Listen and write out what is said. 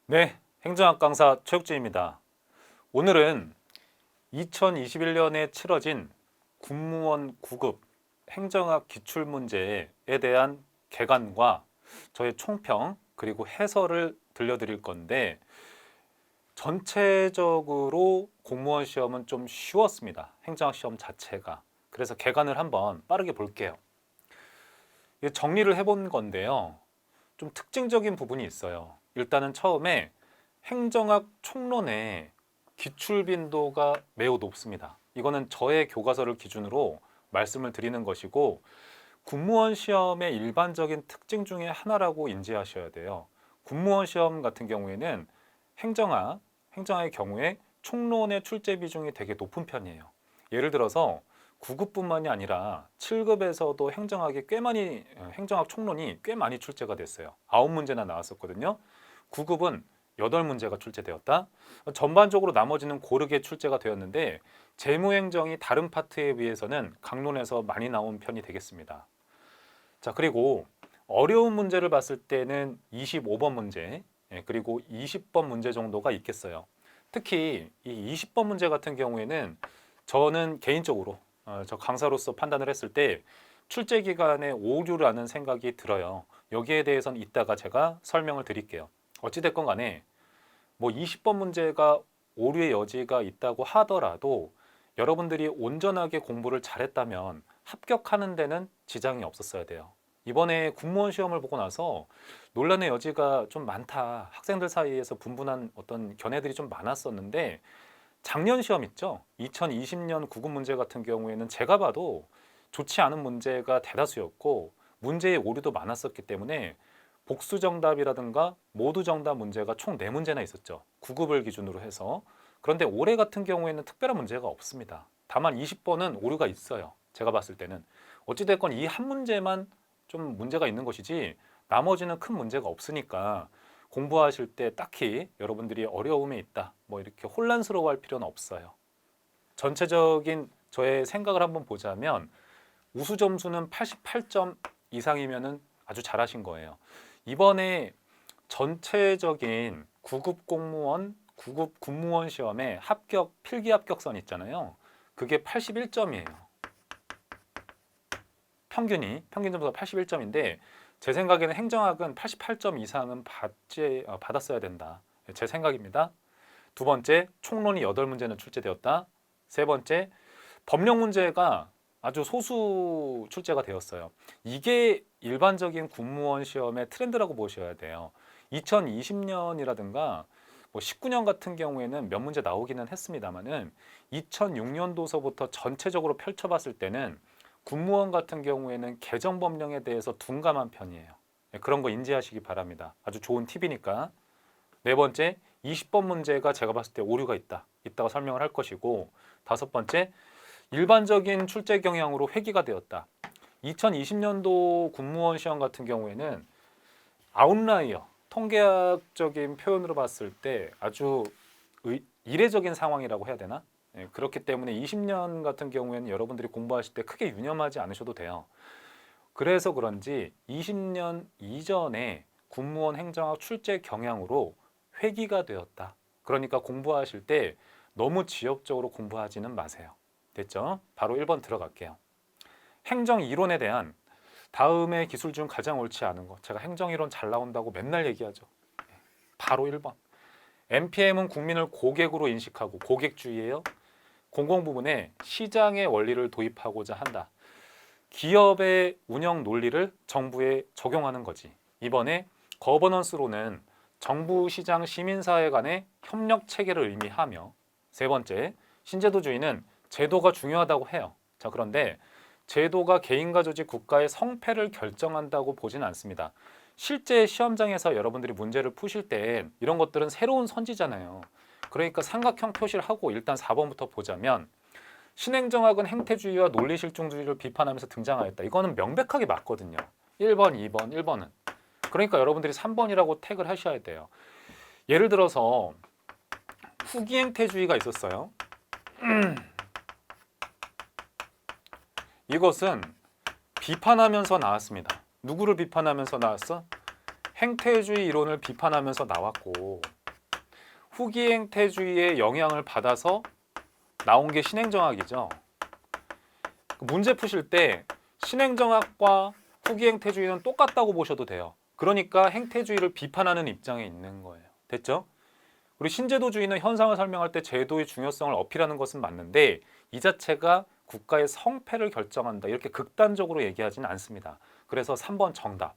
네, 행정학 강사 최욱진입니다. 오늘은 2021년에 치러진 군무원 9급 행정학 기출문제에 대한 개관과 저의 총평 그리고 해설을 들려드릴 건데 전체적으로 공무원 시험은 좀 쉬웠습니다. 행정학 시험 자체가. 그래서 개관을 한번 빠르게 볼게요. 정리를 해본 건데요. 좀 특징적인 부분이 있어요. 일단은 처음에 행정학 총론의 기출 빈도가 매우 높습니다. 이거는 저의 교과서를 기준으로 말씀을 드리는 것이고 군무원 시험의 일반적인 특징 중에 하나라고 인지하셔야 돼요. 군무원 시험 같은 경우에는 행정학의 경우에 총론의 출제 비중이 되게 높은 편이에요. 예를 들어서 9급뿐만이 아니라 7급에서도 행정학 총론이 꽤 많이 출제가 됐어요. 9문제나 나왔었거든요. 9급은 8문제가 출제되었다. 전반적으로 나머지는 고르게 출제가 되었는데 재무행정이 다른 파트에 비해서는 강론에서 많이 나온 편이 되겠습니다. 자, 그리고 어려운 문제를 봤을 때는 25번 문제 그리고 20번 문제 정도가 있겠어요. 특히 이 20번 문제 같은 경우에는 저는 개인적으로 저 강사로서 판단을 했을 때 출제 기간에 오류라는 생각이 들어요. 여기에 대해서는 이따가 제가 설명을 드릴게요. 어찌됐건 간에 뭐 20번 문제가 오류의 여지가 있다고 하더라도 여러분들이 온전하게 공부를 잘했다면 합격하는 데는 지장이 없었어야 돼요. 이번에 군무원 시험을 보고 나서 논란의 여지가 좀 많다. 학생들 사이에서 분분한 어떤 견해들이 좀 많았었는데 작년 시험 있죠? 2020년 9급 문제 같은 경우에는 제가 봐도 좋지 않은 문제가 대다수였고 문제의 오류도 많았었기 때문에 복수 정답이라든가 모두 정답 문제가 총 4문제나 있었죠. 9급을 기준으로 해서. 그런데 올해 같은 경우에는 특별한 문제가 없습니다. 다만 20번은 오류가 있어요. 제가 봤을 때는. 어찌됐건 이 한 문제만 좀 문제가 있는 것이지 나머지는 큰 문제가 없으니까 공부하실 때 딱히 여러분들이 어려움에 있다, 뭐 이렇게 혼란스러워할 필요는 없어요. 전체적인 저의 생각을 한번 보자면 우수 점수는 88점 이상이면은 아주 잘하신 거예요. 이번에 전체적인 9급 공무원, 9급 군무원 시험의 필기 합격선 있잖아요. 그게 81점이에요. 평균 점수가 81점인데 제 생각에는 행정학은 88점 이상은 받았어야 된다. 제 생각입니다. 두 번째, 총론이 8문제는 출제되었다. 세 번째, 법령 문제가 아주 소수 출제가 되었어요. 이게 일반적인 군무원 시험의 트렌드라고 보셔야 돼요. 2020년이라든가 뭐 19년 같은 경우에는 몇 문제 나오기는 했습니다만은 2006년도서부터 전체적으로 펼쳐봤을 때는 군무원 같은 경우에는 개정 법령에 대해서 둔감한 편이에요. 그런 거 인지하시기 바랍니다. 아주 좋은 팁이니까. 네 번째, 20번 문제가 제가 봤을 때 오류가 있다. 이따가 설명을 할 것이고, 다섯 번째, 일반적인 출제 경향으로 회귀가 되었다. 2020년도 군무원 시험 같은 경우에는 아웃라이어, 통계학적인 표현으로 봤을 때 아주 이례적인 상황이라고 해야 되나? 그렇기 때문에 20년 같은 경우에는 여러분들이 공부하실 때 크게 유념하지 않으셔도 돼요. 그래서 그런지 20년 이전에 군무원 행정학 출제 경향으로 회귀가 되었다. 그러니까 공부하실 때 너무 지엽적으로 공부하지는 마세요. 됐죠? 바로 1번 들어갈게요. 행정 이론에 대한 다음의 기술 중 가장 옳지 않은 것. 제가 행정 이론 잘 나온다고 맨날 얘기하죠. 바로 1번. MPM은 국민을 고객으로 인식하고 고객주의예요. 공공부문에 시장의 원리를 도입하고자 한다. 기업의 운영 논리를 정부에 적용하는 거지. 이번에 거버넌스로는 정부, 시장, 시민사회 간의 협력 체계를 의미하며 세 번째, 신제도주의는 제도가 중요하다고 해요. 자, 그런데 제도가 개인과 조직, 국가의 성패를 결정한다고 보진 않습니다. 실제 시험장에서 여러분들이 문제를 푸실 때 이런 것들은 새로운 선지잖아요. 그러니까 삼각형 표시를 하고 일단 4번부터 보자면 신행정학은 행태주의와 논리실증주의를 비판하면서 등장하였다. 이거는 명백하게 맞거든요. 1번, 2번, 1번은. 그러니까 여러분들이 3번이라고 택을 하셔야 돼요. 예를 들어서 후기행태주의가 있었어요. 이것은 비판하면서 나왔습니다. 누구를 비판하면서 나왔어? 행태주의 이론을 비판하면서 나왔고 후기행태주의의 영향을 받아서 나온 게 신행정학이죠. 문제 푸실 때 신행정학과 후기행태주의는 똑같다고 보셔도 돼요. 그러니까 행태주의를 비판하는 입장에 있는 거예요. 됐죠? 우리 신제도주의는 현상을 설명할 때 제도의 중요성을 어필하는 것은 맞는데 이 자체가 국가의 성패를 결정한다 이렇게 극단적으로 얘기하지는 않습니다. 그래서 3번 정답.